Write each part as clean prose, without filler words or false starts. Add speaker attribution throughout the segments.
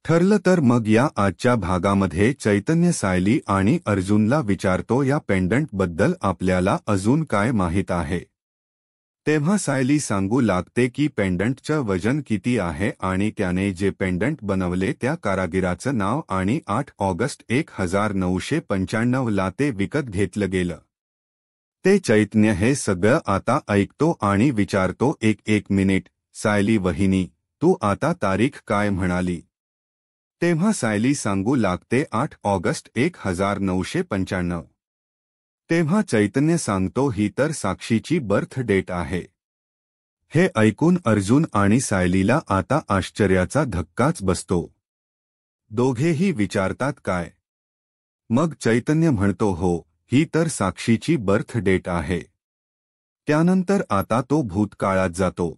Speaker 1: ठरलं तर मग या आजच्या भागामध्ये चैतन्य सायली आणि अर्जुनला विचारतो या पेंडंट बद्दल आपल्याला अजून काय माहित आहे। तेव्हा सायली सांगू लागते की पेंडंटचं वजन किती आहे आणि त्याने जे पेंडंट बनवले त्या कारागिराचं नाव आणि 8 ऑगस्ट 1995 ला ते विकत घेतलं गेलं। ते चैतन्य हे सगळं आता ऐकतो आणि विचारतो एक मिनिट सायली वहिनी, तू आता तारीख काय म्हणाली? तेव्हा सायली सांगू लागते 8 ऑगस्ट 1995। तेव्हा चैतन्य सांगतो ही तर साक्षीची बर्थ डेट आहे। हे ऐकून अर्जुन आणि सायलीला आता आश्चर्याचा धक्काच बसतो। दोघेही विचारतात काय? मग चैतन्य म्हणतो हो, ही तर साक्षीची बर्थ डेट आहे। त्यानंतर आता तो भूतकाळात जातो।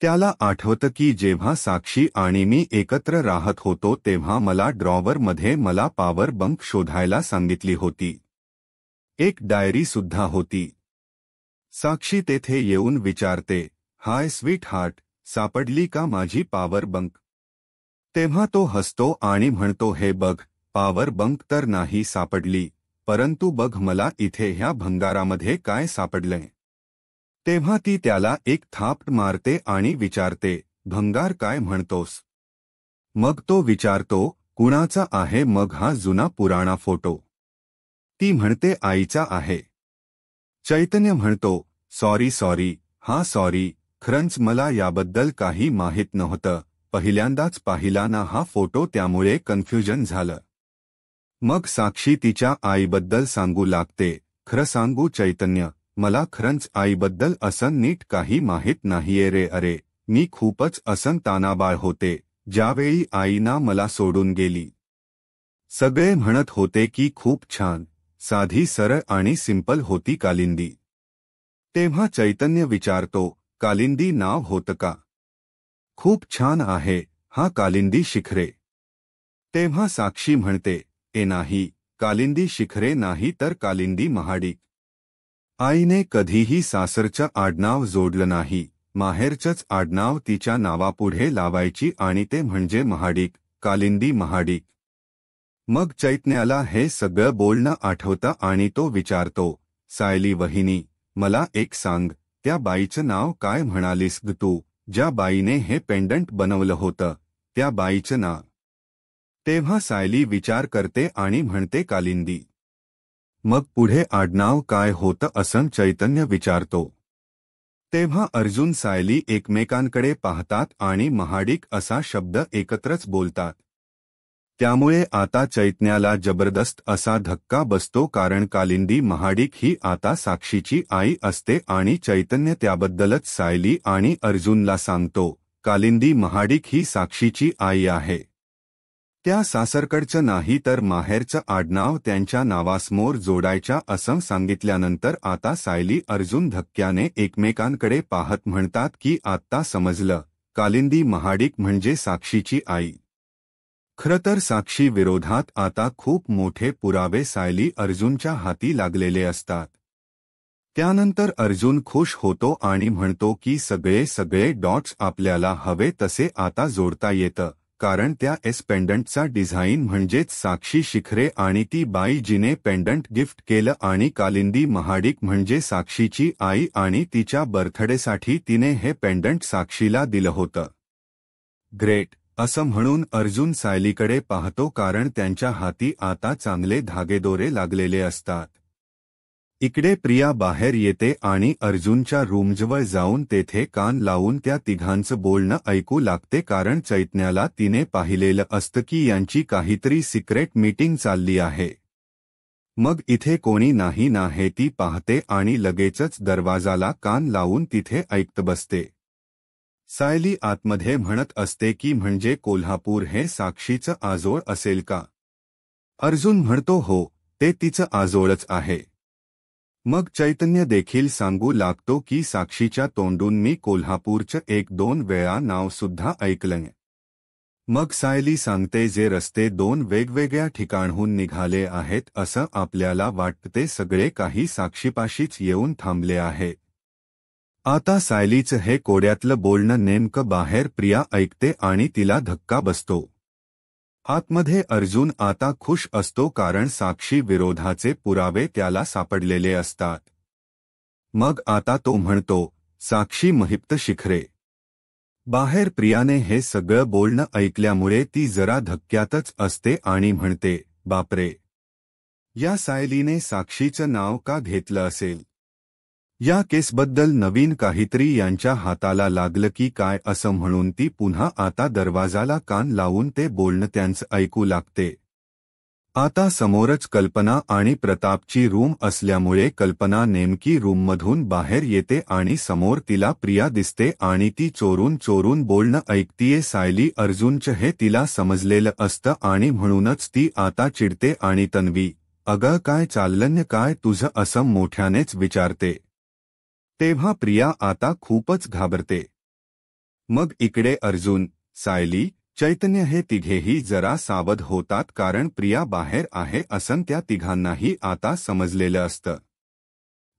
Speaker 1: त्याला आठवतं की जेव्हा साक्षी आणि मी एकत्र राहत होतो तेव्हा मला ड्रॉवरमध्ये मला पॉवर बंक शोधायला सांगितली होती। एक डायरी सुद्धा होती। साक्षी तेथे येऊन विचारते, हाय स्वीट हार्ट, सापडली का माझी पॉवर बंक? तेव्हा तो हसतो आणि म्हणतो हे बघ, पॉवर बंक तर नाही सापडली, परंतु बघ मला इथे ह्या भंगारामध्ये काय सापडलंय। तेव्हा ती त्याला एक थाप मारते आणि विचारते, भंगार काय म्हणतोस? मग तो विचारतो, कुणाचा आहे मग हा जुना पुराणा फोटो? ती म्हणते आईचा आहे। चैतन्य म्हणतो, सॉरी, हा सॉरी, खरंच मला याबद्दल काही माहित नव्हतं, पहिल्यांदाच पाहिला ना हा फोटो त्यामुळे कन्फ्युजन झालं। मग साक्षी तिच्या आईबद्दल सांगू लागते, खरं सांगू चैतन्य, मला खरंच आईबद्दल असं नीट काही माहित नाहीये रे। अरे मी खूपच असं तानाबाळ होते ज्यावेळी आईना मला सोडून गेली। सगळे म्हणत होते की खूप छान, साधी सरळ आणि सिंपल होती कालिंदी। तेव्हा चैतन्य विचारतो, कालिंदी नाव होतं का? खूप छान आहे, हा कालिंदी शिखरे। तेव्हा साक्षी म्हणते, नाही, कालिंदी शिखरे नाही तर कालिंदी महाडिक। आईने कधीही सासरचं आडनाव जोडलं नाही, माहेरचंच आडनाव तिच्या नावापुढे लावायची आणि ते म्हणजे महाडिक, कालिंदी महाडिक। मग चैतन्याला हे सगळं बोलणं आठवतं आणि तो विचारतो, सायली वहिनी, मला एक सांग, त्या बाईचं नाव काय म्हणालीस ग तू, ज्या बाईने हे पेंडंट बनवलं होतं, त्या बाईचं नाव? तेव्हा सायली विचार करते आणि म्हणते कालिंदी। मग पुढे आडनाव काय होतं असं चैतन्य विचारतो। तेव्हा अर्जुन सायली एकमेकांकडे पाहतात आणि महाडिक असा शब्द एकत्रच बोलतात। त्यामुळे आता चैतन्याला जबरदस्त असा धक्का बसतो कारण कालिंदी महाडिक ही आता साक्षीची आई असते आणि चैतन्य त्याबद्दलच सायली आणि अर्जुनला सांगतो, कालिंदी महाडिक ही साक्षीची आई आहे। त्या सासरकडचं नाही तर माहेरचं आडनाव त्यांच्या नावासमोर जोडायच्या असं सांगितल्यानंतर आता सायली अर्जुन धक्क्याने एकमेकांकडे पाहत म्हणतात की आत्ता समजलं, कालिंदी महाडिक म्हणजे साक्षीची आई। खरं तर साक्षी विरोधात आता खूप मोठे पुरावे सायली अर्जुनच्या हाती लागलेले असतात। त्यानंतर अर्जुन खुश होतो आणि म्हणतो की सगळे डॉट्स आपल्याला हवे तसे आता जोडता येतं, कारण त्या पेंडंटचा डिझाईन म्हणजेच साक्षी शिखरे आणि ती बाई जिने पेंडंट गिफ्ट केलं आणि कालिंदी महाडिक म्हणजे साक्षीची आई आणि तिच्या बर्थडेसाठी तिने हे पेंडंट साक्षीला दिलं होतं। ग्रेट, असं म्हणून अर्जुन सायलीकडे पाहतो कारण त्यांच्या हाती आता चांगले धागेदोरे लागलेले असतात। इकडे प्रिया बाहेर येते आणि अर्जुनच्या रूमजवळ जाऊन तेथे कान लावून त्या तिघांचं बोलणं ऐकू लागते कारण चैतन्याला तिने पाहिलेलं असतं की यांची काहीतरी सिक्रेट मीटिंग चालली आहे। मग इथे कोणी नाही ना हे ती पाहते आणि लगेचच दरवाजाला कान लावून तिथे ऐकत बसते। सायली आतमध्ये म्हणत असते की म्हणजे कोल्हापूर हे साक्षीचं आजोळ असेल का? अर्जुन म्हणतो हो, ते तिचं आजोळच आहे। मग चैतन्य देखील सांगू लागतो की साक्षीच्या तोंडून मी कोल्हापूरचं 1-2 वेळा नाव सुद्धा ऐकलंय। मग सायली सांगते जे रस्ते 2 वेगवेगळ्या ठिकाणहून निघाले आहेत असं आपल्याला वाटते सगळे काही साक्षीपाशीच येऊन थांबले आहेत। आता सायलीचं हे कोड्यातलं बोलणं नेमकं बाहेर प्रिया ऐकते आणि तिला धक्का बसतो। आतमध्ये अर्जुन आता खुश असतो कारण साक्षी विरोधाचे पुरावे त्याला सापडलेले असतात. मग आता तो म्हणतो, साक्षी महिप्त शिखरे. बाहेर प्रियाने हे सगळं बोलणं ऐकल्यामुळे ती जरा धक्क्यातच असते आणि म्हणते, बापरे, या सायलीने साक्षीचं नाव का घेतलं असेल? या केसबद्दल नवीन काहीतरी यांच्या हाताला लागलं की काय असं म्हणून ती पुन्हा आता दरवाजाला कान लावून ते बोलणं त्यांचं ऐकू लागते. आता समोरच कल्पना आणि प्रतापची रूम असल्यामुळे कल्पना नेमकी रूममधून बाहेर येते आणि समोर तिला प्रिया दिसते आणि ती चोरून चोरून बोलणं ऐकतीये. सायली अर्जुनचं हे तिला समजलेलं असतं आणि म्हणूनच ती आता चिडते आणि तन्वी, अगं काय चाललंय काय तुझं, असं मोठ्यानेच विचारते. तेव्हा प्रिया आता खूपच घाबरते. मग इकडे अर्जुन, सायली, चैतन्य हे तिघेही जरा सावध होतात कारण प्रिया बाहेर आहे असं त्या तिघांनाही आता समजलेलं असतं.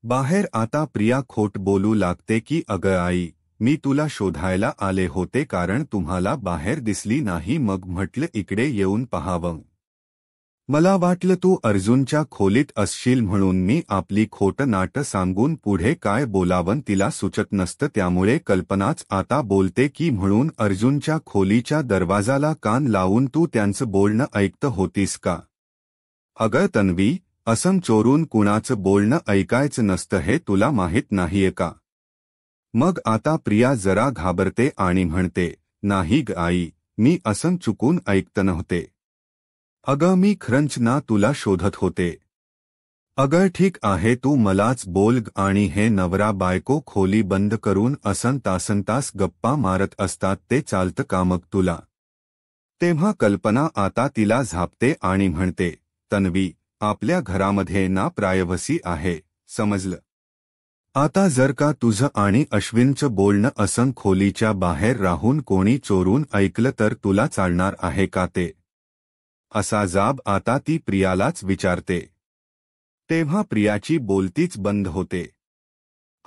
Speaker 1: बाहेर आता प्रिया खोट बोलू लागते की अगं आई, मी तुला शोधायला आले होते कारण तुम्हाला बाहेर दिसली नाही, मग म्हटलं इकडे येऊन पहावं. मला वाटलं तू अर्जुनच्या खोलीत असशील म्हणून मी आपली खोटं नाटं सांगून पुढे काय बोलावं तिला सुचत नसतं. त्यामुळे कल्पनाच आता बोलते की म्हणून अर्जुनच्या खोलीच्या दरवाजाला कान लावून तू त्यांचं बोलणं ऐकत होतीस का? अगं तन्वी, असं चोरून कुणाचं बोलणं ऐकायचं नसतं हे तुला माहीत नाहीये का? मग आता प्रिया जरा घाबरते आणि म्हणते, नाही ग आई, मी असं चुकून ऐकत नव्हते. अगं मी खरंच ना तुला शोधत होते. अगं ठीक आहे, तू मलाच बोल आणि हे नवरा बायको खोली बंद करून असं तासनतास गप्पा मारत असतात ते चालतं का मग तुला? तेव्हा कल्पना आता तिला झापते आणि म्हणते, तन्वी, आपल्या घरामध्ये ना प्रायव्हसी आहे, समजलं? आता जर का तुझं आणि अश्विनचं बोलणं असं खोलीच्या बाहेर राहून कोणी चोरून ऐकलं तर तुला चालणार आहे का ते? असा जाब आता ती प्रियालाच विचारते. तेव्हा प्रियाची बोलतीच बंद होते.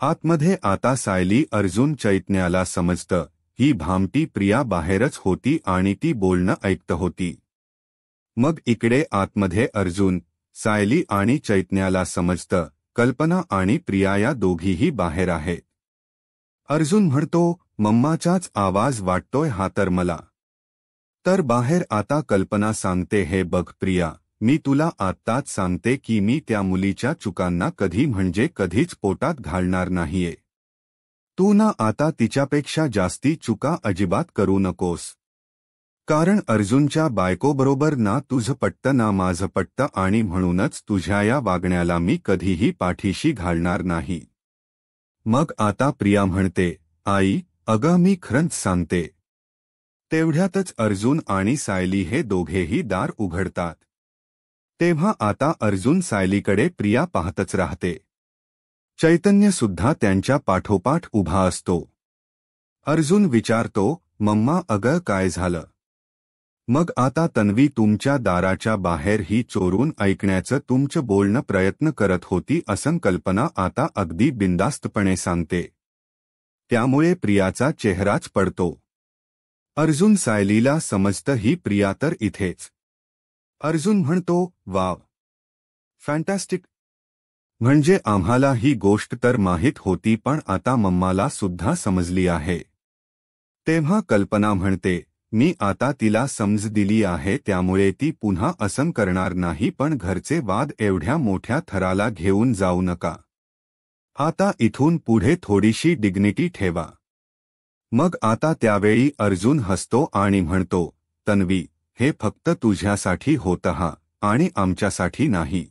Speaker 1: आतमध्ये आता सायली अर्जुन चैतन्याला समजतं, ही भामटी प्रिया बाहेरच होती आणि ती बोलणं ऐकत होती. मग इकडे आतमध्ये अर्जुन, सायली आणि चैतन्याला समजतं, कल्पना आणि प्रिया या दोघीही बाहेर आहेत. अर्जुन म्हणतो, मम्माचाच आवाज वाटतोय हा तर मला. तर बाहेर आता कल्पना सांगते, हे बघ प्रिया, मी तुला आत्ताच सांगते की मी त्या मुलीच्या चुकांना कधी म्हणजे कधीच पोटात घालणार नाहीये. तू ना आता तिच्यापेक्षा जास्ती चुका अजिबात करू नकोस. कारण अर्जुनच्या बायकोबरोबर ना तुझं पटतं ना माझं पटतं आणि म्हणूनच तुझ्या या वागण्याला मी कधीही पाठीशी घालणार नाही. मग आता प्रिया म्हणते, आई, अगं मी खरंच सांगते. तेवढ्यातच अर्जुन आणि सायली हे दोघेही दार उघडतात. तेव्हा आता अर्जुन सायलीकडे प्रिया पाहतच राहते. चैतन्य सुद्धा त्यांच्या पाठोपाठ उभा असतो. अर्जुन विचारतो, मम्मा अगं काय झालं? मग आता तन्वी तुमच्या दाराच्या बाहेर ही चोरून ऐकण्याचं तुमचं बोलणं प्रयत्न करत होती असं कल्पना आता अगदी बिनधास्तपणे सांगते. त्यामुळे प्रियाचा चेहराच पडतो. अर्जुन सायलीला समजतं ही प्रिया तर इथेच. अर्जुन म्हणतो, वाव, फॅन्टॅस्टिक. म्हणजे आम्हाला ही गोष्ट तर माहीत होती पण आता मम्माला सुद्धा समजली आहे. तेव्हा कल्पना म्हणते, मी आता तिला समज दिली आहे त्यामुळे ती पुन्हा असं करणार नाही, पण घरचे वाद एवढ्या मोठ्या थराला घेऊन जाऊ नका. आता इथून पुढे थोडीशी डिग्निटी ठेवा. मग आता त्यावेळी अर्जुन हसतो आणि म्हणतो, तन्वी, हे फक्त तुझ्यासाठी होतं हा आणि आमच्यासाठी नाही.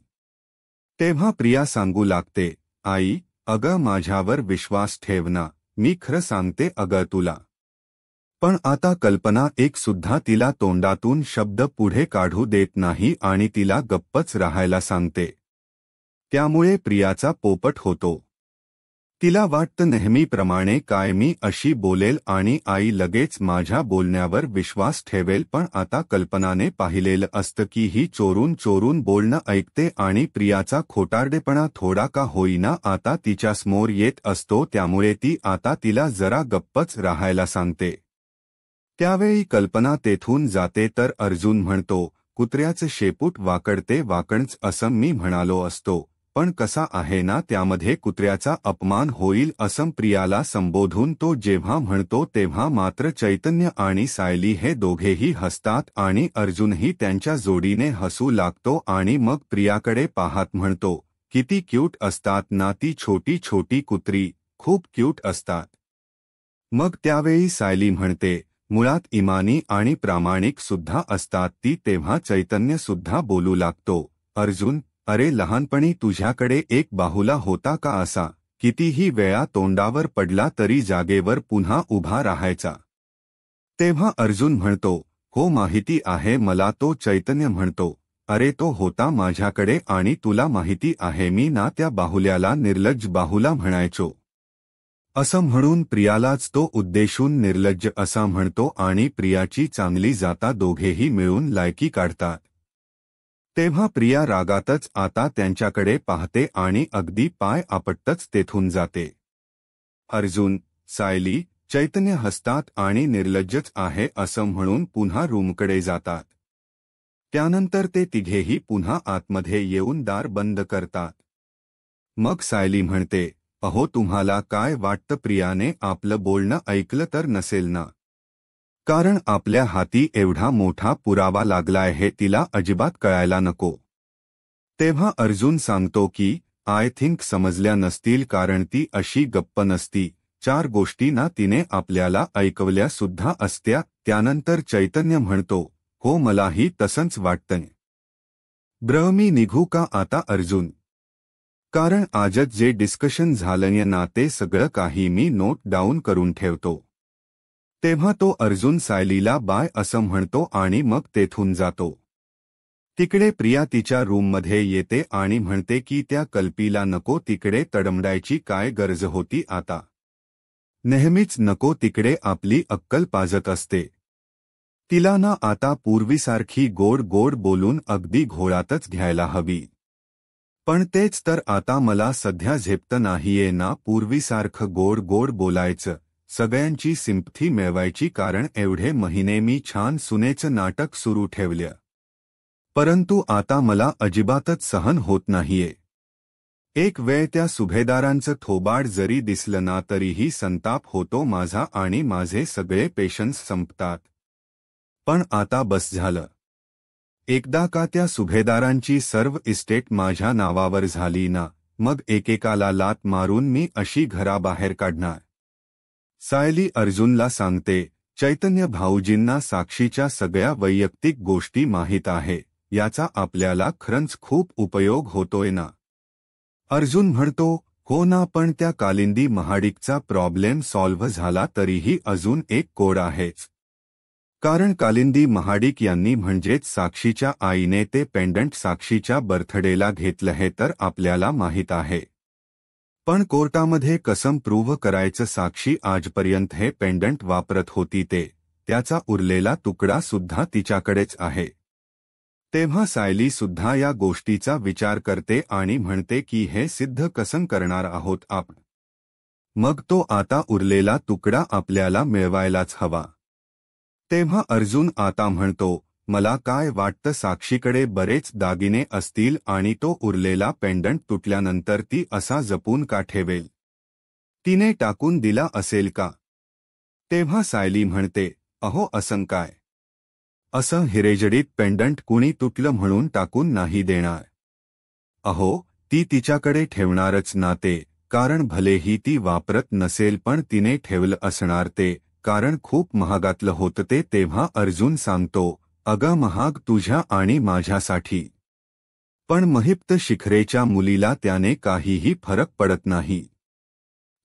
Speaker 1: तेव्हा प्रिया सांगू लागते, आई, अगं माझ्यावर विश्वास ठेव ना, मी खरं सांगते अगं तुला. पण आता कल्पना एक सुद्धा तिला तोंडातून शब्द पुढे काढू देत नाही आणि तिला गप्पच राहायला सांगते. त्यामुळे प्रियाचा पोपट होतो. तिला वाटतं नेहमीप्रमाणे काय मी अशी बोलेल आणि आई लगेच माझ्या बोलण्यावर विश्वास ठेवेल, पण आता कल्पनाने पाहिलेलं असतं की ही चोरून चोरून बोलणं ऐकते आणि प्रियाचा खोटारडेपणा थोडा का होईना आता तिच्यासमोर येत असतो. त्यामुळे ती आता तिला जरा गप्पच राहायला सांगते. त्यावेळी कल्पना तेथून जाते तर अर्जुन म्हणतो, कुत्र्याचं शेपूट वाकडते वाकणच असं मी म्हणालो असतो, पण कसा आहे ना त्यामध्ये कुत्र्याचा अपमान होईल असं प्रियाला संबोधून तो जेव्हा म्हणतो तेव्हा मात्र चैतन्य आणि सायली हे दोघेही हसतात आणि अर्जुनही त्यांच्या जोडीने हसू लागतो आणि मग प्रियाकडे पाहत म्हणतो, किती क्यूट असतात ना ती छोटी छोटी कुत्री, खूप क्यूट असतात. मग त्यावेळी सायली म्हणते, मुळात इमानी आणि प्रामाणिक सुद्धा असतात ती. तेव्हा चैतन्य सुद्धा बोलू लागतो, अर्जुन, अरे लहानपणी तुझ्याकडे एक बाहुला होता का असा, कितीही वेळा तोंडावर पडला तरी जागेवर पुन्हा उभा राहायचा. तेव्हा अर्जुन म्हणतो, हो माहिती आहे मला. तो चैतन्य म्हणतो, अरे तो होता माझ्याकडे आणि तुला माहिती आहे मी ना त्या बाहुल्याला निर्लज्ज बाहुला म्हणायचो. असं म्हणून प्रियालाच तो उद्देशून निर्लज्ज असा म्हणतो आणि प्रियाची चांगली जाता दोघेही मिळून लायकी काढतात. तेव्हा प्रिया रागातच आता त्यांच्याकडे पाहते आणि अगदी पाय आपटतच तेथून जाते. अर्जुन, सायली, चैतन्य हसतात आणि निर्लज्जच आहे असं म्हणून पुन्हा रूमकडे जातात. त्यानंतर ते तिघेही पुन्हा आतमध्ये येऊन दार बंद करतात. मग सायली म्हणते, अहो तुम्हाला काय वाटतं प्रियाने आपलं बोलणं ऐकलं तर नसेल ना? कारण आपल्या हाती एवढा मोठा पुरावा लागलाय हे तिला अजिबात कळायला नको. तेव्हा अर्जुन सांगतो की आय थिंक समजल्या नसतील कारण ती अशी गप्प नसती. 4 गोष्टी ना तिने आपल्याला ऐकवल्या सुद्धा असत्या. त्यानंतर चैतन्य म्हणतो, हो मलाही तसंच वाटतंय. मी निघू का आता अर्जुन? कारण आजच जे डिस्कशन झालंय ना ते सगळं काही मी नोट डाऊन करून ठेवतो. तेव्हा तो अर्जुन सायलीला बाय असं म्हणतो आणि मग तेथून जातो. तिकडे प्रिया तिच्या रूममध्ये येते आणि म्हणते की त्या कल्पीला नको तिकडे तडमडायची काय गरज होती आता. नेहमीच नको तिकडे आपली अक्कल पाजत असते. तिला ना आता पूर्वीसारखी गोड गोड बोलून अगदी घोळातच घ्यायला हवी. पण तेच तर आता मला सध्या झेपत नाहीये ना पूर्वीसारखं गोड गोड बोलायचं, सगळ्यांची सिंपथी मिळवायची कारण एवढे महिने मी छान सुनेचं नाटक सुरू ठेवलं. परंतु आता मला अजिबातच सहन होत नाहीये. एक वेळ त्या सुभेदारांचं थोबाड जरी दिसलं ना तरीही संताप होतो माझा आणि माझे सगळे पेशन्स संपतात. पण आता बस झालं. एकदा का त्या सुभेदारांची सर्व इस्टेट माझ्या नावावर झाली ना, मग एकेकाला लात मारून मी अशी घराबाहेर काढणार. सायली अर्जुनला सांगते, चैतन्य भाऊजींना साक्षीच्या सगळ्या वैयक्तिक गोष्टी माहीत आहे, याचा आपल्याला खरंच खूप उपयोग होतोय ना. अर्जुन म्हणतो, हो ना पण त्या कालिंदी महाडिकचा प्रॉब्लेम सॉल्व्ह झाला तरीही अजून एक कोड आहेच. कारण कालिंदी महाडिक यांनी म्हणजेच साक्षीच्या आईने ते पेंडंट साक्षीच्या बर्थडेला घेतलं हे तर आपल्याला माहीत आहे. पण कोर्टामध्ये कसं प्रूव्ह करायचं साक्षी आजपर्यंत हे पेंडंट वापरत होती ते, त्याचा उरलेला तुकडा सुद्धा तिच्याकडेच आहे. तेव्हा सायली सुद्धा या गोष्टीचा विचार करते आणि म्हणते की हे सिद्ध कसं करणार आहोत आपण. मग तो आता उरलेला तुकडा आपल्याला मिळवायलाच हवा. तेव्हा अर्जुन आता म्हणतो, मला काय वाटतं साक्षीकडे बरेच दागिने असतील आणि तो उरलेला पेंडंट तुटल्यानंतर ती असा जपून का ठेवेल? तिने टाकून दिला असेल का? तेव्हा सायली म्हणते, अहो असं काय? असं हिरेजडीत पेंडंट कुणी तुटलं म्हणून टाकून नाही देणार. अहो ती तिच्याकडे ठेवणारच ना ते, कारण भलेही ती वापरत नसेल पण तिने ठेवलं असणार ते, कारण खूप महागातलं होतं ते. तेव्हा अर्जुन सांगतो, अगं महाग तुझ्या आणि माझ्यासाठी, पण महिप्त शिखरेच्या मुलीला त्याने काहीही फरक पडत नाही.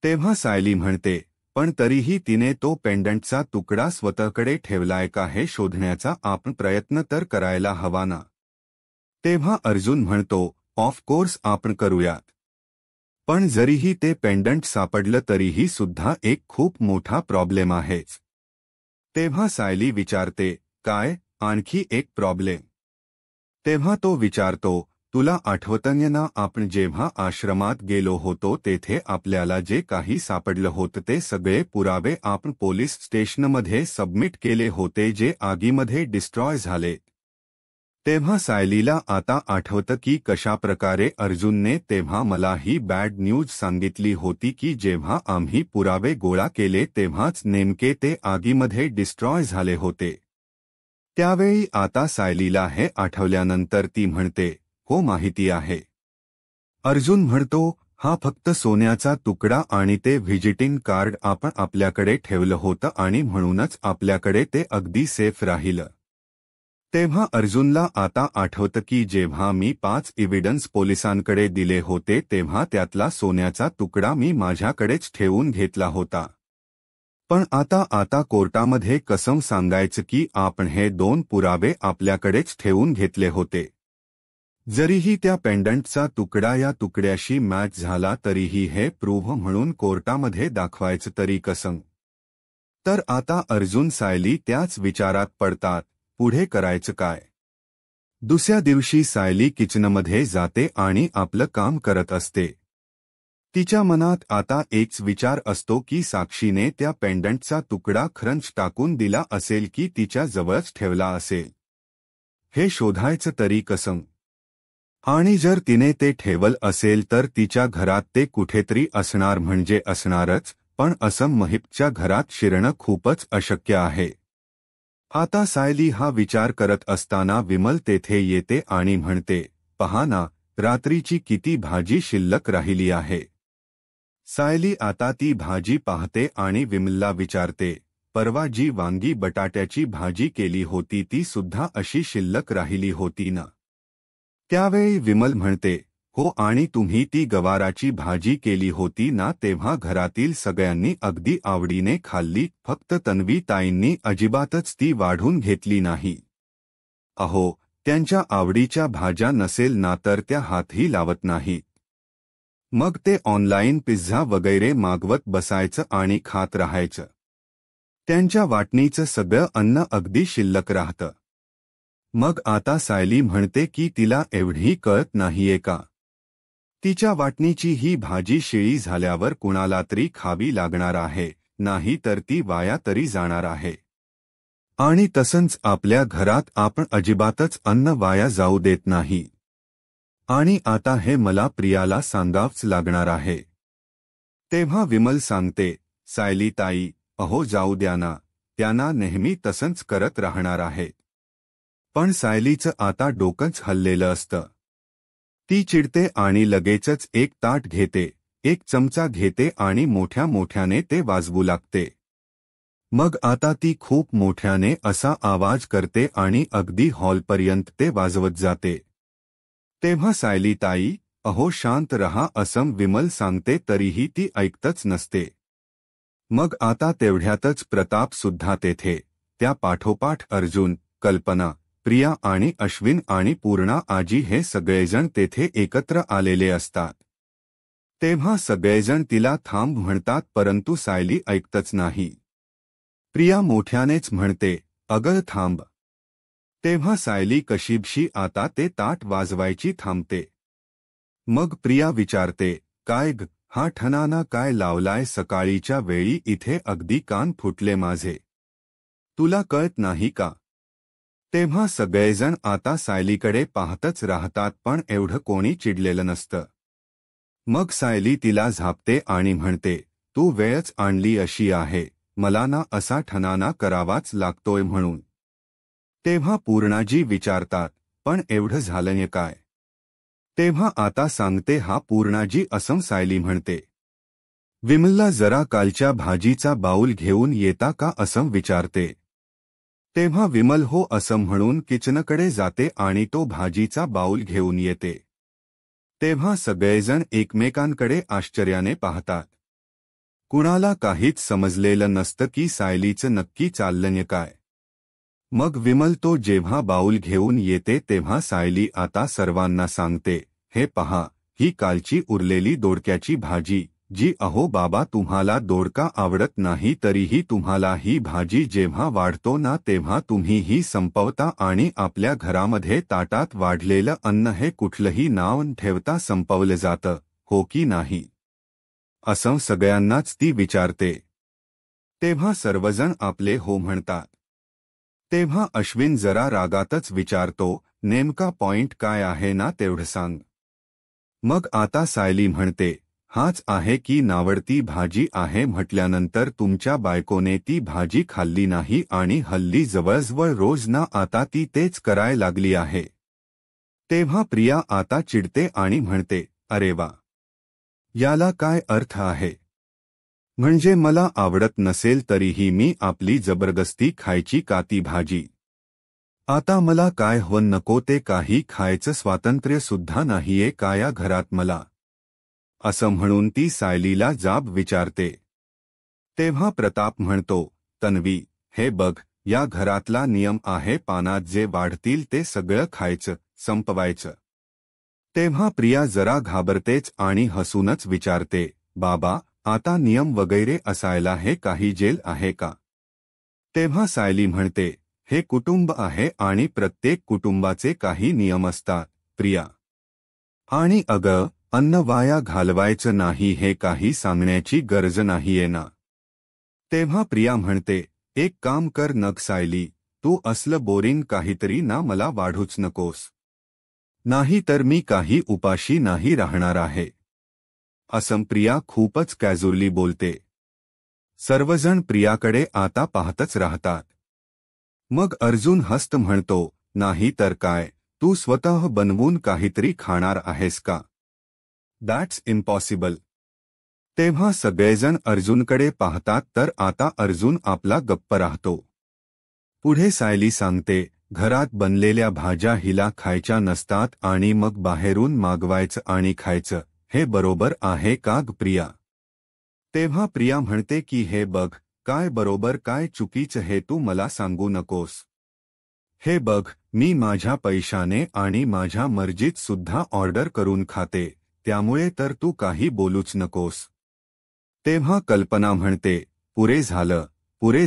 Speaker 1: तेव्हा सायली म्हणते, पण तरीही तिने तो पेंडंटचा तुकडा स्वतःकडे ठेवलाय का हे शोधण्याचा आपण प्रयत्न तर करायला हवा ना. तेव्हा अर्जुन म्हणतो, ऑफकोर्स आपण करूयात. पण जरीही ते पेंडंट सापडलं तरीही सुद्धा एक खूप मोठा प्रॉब्लेम आहेच. तेव्हा सायली विचारते, काय आणखी एक प्रॉब्लेम? तेव्हा तो विचारतो, तुला आठवतंय ना, आपण जेव्हा आश्रमात गेलो होतो तेथे आपल्याला जे काही सापडलं होतं ते सगळे पुरावे आपण पोलीस स्टेशनमध्ये सबमिट केले होते, जे आगीमध्ये डिस्ट्रॉय झाले. तेव्हा सायलीला आता आठवतं की कशाप्रकारे अर्जुनने तेव्हा मला ही बॅड न्यूज सांगितली होती की जेव्हा आम्ही पुरावे गोळा केले तेव्हाच नेमके ते आगीमध्ये डिस्ट्रॉय झाले होते. त्यावेळी आता सायलीला हे आठवल्यानंतर ती म्हणते, हो माहिती आहे. अर्जुन म्हणतो, हा फक्त सोन्याचा तुकडा आणि ते व्हिजिटिंग कार्ड आपण आपल्याकडे ठेवलं होतं आणि म्हणूनच आपल्याकडे ते अगदी सेफ राहिलं. तेव्हा अर्जुनला आता आठवतं की जेव्हा मी 5 एव्हिडन्स पोलिसांकडे दिले होते तेव्हा त्यातला सोन्याचा तुकडा मी माझ्याकडेच ठेवून घेतला होता. पण आता कोर्टामध्ये कसम सांगायचं की आपण हे 2 पुरावे आपल्याकडेच ठेवून घेतले होते. जरीही त्या पेंडंटचा तुकडा या तुकड्याशी मॅच झाला तरीही हे प्रूव्ह म्हणून कोर्टामध्ये दाखवायचं तरी कसं? तर आता अर्जुन सायली त्याच विचारात पडतात, पुढे करायचं काय? दुसऱ्या दिवशी सायली किचनमध्ये जाते आणि आपलं काम करत असते. तिच्या मनात आता एकच विचार असतो की साक्षीने त्या पेंडंटचा तुकडा खरंच टाकून दिला असेल की तिच्या जवळच ठेवला असेल. हे शोधायचं तरी कसं? आणि जर तिने ते ठेवल असेल तर तिच्या घरात ते कुठेतरी असणार म्हणजे असणारच, पण असं महिपच्या घरात शिरणं खूपच अशक्य आहे. आता सायली हा विचार करत असताना विमल तेथे येते आणि म्हणते, पहा ना, रात्रीची किती भाजी शिल्लक राहिली आहे. सायली आता ती भाजी पाहते आणि विमलला विचारते, परवा जी वांगी बटाट्याची भाजी केली होती ती सुद्धा अशी शिल्लक राहिली होती ना? त्यावेळी विमल म्हणते, हो, आणि तुम्ही ती गवाराची भाजी केली होती ना तेव्हा घरातील सगळ्यांनी अगदी आवडीने खाल्ली, फक्त तन्वी ताईंनी अजिबातच ती वाढून घेतली नाही. अहो, त्यांच्या आवडीच्या भाज्या नसेल ना तर त्या हातही लावत नाहीत. मग ते ऑनलाईन पिझ्झा वगैरे मागवत बसायचं आणि खात राहायचं. त्यांच्या वाटणीचं सगळं अन्न अगदी शिल्लक राहतं. मग आता सायली म्हणते की तिला एवढी कळत नाहीये का? तिच्या वाटणीची ही भाजी शिळी झाल्यावर कुणाला तरी खावी लागणार आहे, नाही तर ती वाया तरी जाणार आहे. आणि तसंच आपल्या घरात आपण अजिबातच अन्न वाया जाऊ देत नाही. आणि आता हे मला प्रियाला सांगावंच लागणार आहे. तेव्हा विमल सांगते, सायली ताई, अहो जाऊ द्या ना, त्यांना नेहमी तसंच करत राहणार आहे. पण सायलीचं आता डोकंच हललेलं असतं. ती चिडते आणि लगेचच एक ताट घेते, एक चमचा घेते आणि मोठ्या मोठ्याने ते वाजवू लागते. मग आता ती खूप मोठ्याने असा आवाज करते आणि अगदी हॉलपर्यंत ते वाजवत जाते. तेव्हा सायली ताई, अहो शांत रहा असं विमल सांगते तरीही ती ऐकतच नसते. मग आता तेवढ्यातच प्रताप सुद्धा तेथे, त्या पाठोपाठ अर्जुन, कल्पना, प्रिया आणि अश्विन आणि पूर्णा आजी हे सगळेजण तेथे एकत्र आलेले असतात. तेव्हा सगळेजण तिला थांब म्हणतात परंतु सायली ऐकतच नाही. प्रिया मोठ्यानेच म्हणते, अगं थांब. तेव्हा सायली कशीबशी आता ते ताट वाजवायची थांबते. मग प्रिया विचारते, काय ग, हा ठणाना काय लावलाय सकाळीच्या वेळी इथे, अगदी कान फुटले माझे. तुला कळत नाही का? तेव्हा सगळेजण आता सायलीकडे पाहतच राहतात पण एवढं कोणी चिडलेलं नसतं. मग सायली तिला झापते आणि म्हणते, तू वेळच आणली अशी आहे, मला ना असा ठणाना करावाच लागतोय म्हणून. तेव्हा पूर्णाजी विचारतात, पण एवढं झालंय काय? तेव्हा आता सांगते हा पूर्णाजी असं सायली म्हणते. विमलला जरा कालच्या भाजीचा बाऊल घेऊन येता का असं विचारते. तेव्हा विमल हो असं म्हणून किचनकडे जाते आणि तो भाजीचा बाऊल घेऊन येते. तेव्हा सगळेजण एकमेकांकडे आश्चर्याने पाहतात. कुणाला काहीच समजलेलं नसतं की सायलीचं नक्की चाललंय काय. मग विमल तो जेव्हा बाऊल घेऊन येते तेव्हा सायली आता सर्वांना सांगते, हे पहा, ही कालची उरलेली दोडक्याची भाजी, जी अहो बाबा तुम्हाला दोडका आवडत नाही तरीही तुम्हाला ही भाजी जेव्हा वाढतो ना तेव्हा तुम्ही ही संपवता आणि आपल्या घरामध्ये ताटात वाढलेलं अन्न हे कुठलंही नाव न ठेवता संपवलं जातं, हो की नाही? असं सगळ्यांनाच ती विचारते. तेव्हा सर्वजण आपले हो म्हणतात. तेव्हा अश्विन जरा रागातच विचारतो, नेमका पॉइंट काय आहे ना तेवढं सांग. मग आता सायली म्हणते, हाच आहे की नावडती भाजी आहे म्हटल्यानंतर तुमच्या बायकोने ती भाजी खाल्ली नाही आणि हल्ली जवळजवळ रोज ना आता ती तेच करायला लागली आहे. तेव्हा प्रिया आता चिडते आणि म्हणते, अरे वा, याला काय अर्थ आहे? म्हणजे मला आवडत नसेल तरीही मी आपली जबरदस्ती खायची का ती भाजी? आता मला काय हवं नको ते काही खायचं स्वातंत्र्य सुद्धा नाहीये का या घरात मला? असं म्हणून ती सायलीला जाब विचारते. तेव्हा प्रताप म्हणतो, तन्वी, हे बघ, या घरातला नियम आहे पानात जे वाढतील ते सगळं खायचं, संपवायचं. तेव्हा प्रिया जरा घाबरतेच आणि हसूनच विचारते, बाबा, आता नियम वगैरे असायला हे काही जेल आहे का? तेव्हा सायली म्हणते, हे कुटुंब आहे आणि प्रत्येक कुटुंबाचे काही नियम असतात, प्रिया. आणि अगं, अन्न वाया घालवायचं नाही हे काही सांगण्याची गरज नाहीये ना. तेव्हा प्रिया म्हणते, एक काम कर नग सायली, तू असलं बोरिंग काहीतरी ना मला वाढूच नकोस. नाही तर मी काही उपाशी नाही राहणार आहे. असं प्रिया खूपच कॅज्युअली बोलते. सर्वजण प्रियाकडे आता पाहतच राहतात. मग अर्जुन हस्त म्हणतो, नाही तर काय, तू स्वतः बनवून काहीतरी खाणार आहेस का? That's impossible. तेव्हा सगळेजण अर्जुनकडे पाहतात तर आता अर्जुन आपला गप्प राहतो. पुढे सायली सांगते, घरात बनलेल्या भाज्या हिला खायच्या नसतात आणि मग बाहेरून मागवायचं आणि खायचं, हे बरोबर आहे का ग प्रिया? तेव्हा प्रिया म्हणते की हे बघ, काय बरोबर काय चुकीचं हे तू मला सांगू नकोस. हे बघ, मी माझ्या पैशाने आणि माझ्या मर्जीत सुद्धा ऑर्डर करून खाते, त्यामुळे तर तू काही बोलूच नकोस. तेव्हा कल्पना म्हणते, पुरे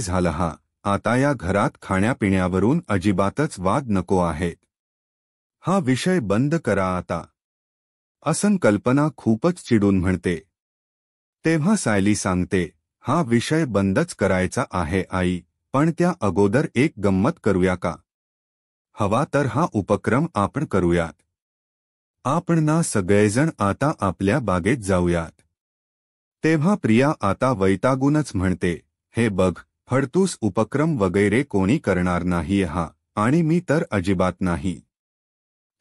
Speaker 1: झालं हा, आता या घरात खाण्यापिण्यावरून अजिबातच वाद नको आहेत. हा विषय बंद करा आता. असं कल्पना खूपच चिडून म्हणते. तेव्हा सायली सांगते, हा विषय बंदच करायचा आहे आई, पण त्या अगोदर एक गंमत करूया का? हवा तर हा उपक्रम आपण करूयात. आपण ना सगळेजण आता आपल्या बागेत जाऊयात. तेव्हा प्रिया आता वैतागूनच म्हणते, हे बघ, फडतूस उपक्रम वगैरे कोणी करणार नाही हा, आणि मी तर अजिबात नाही.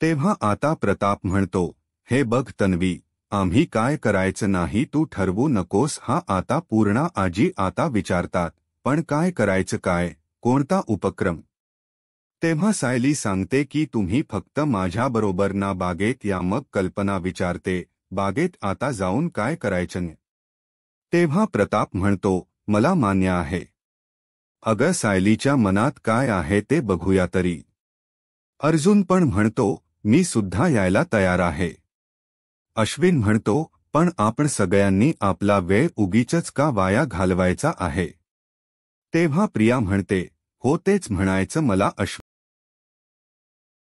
Speaker 1: तेव्हा आता प्रताप म्हणतो, हे बघ तन्वी, आम्ही काय करायचं नाही तू ठरवू नकोस हा आता पूर्णा आजी आता विचारतात, पण काय करायचं काय, कोणता उपक्रम? तेव्हा सायली सांगते की तुम्ही फक्त माझ्याबरोबर ना बागेत या. मग कल्पना विचारते, बागेत आता जाऊन काय करायचं? तेव्हा प्रताप म्हणतो, मला मान्य आहे. अगं सायलीच्या मनात काय आहे ते बघूया तरी. अर्जुन पण म्हणतो, मी सुद्धा यायला तयार आहे. अश्विन म्हणतो, पण आपण सगळ्यांनी आपला वेळ उगीचच का वाया घालवायचा आहे? तेव्हा प्रिया म्हणते, हो तेच म्हणायचं मला. अश्विन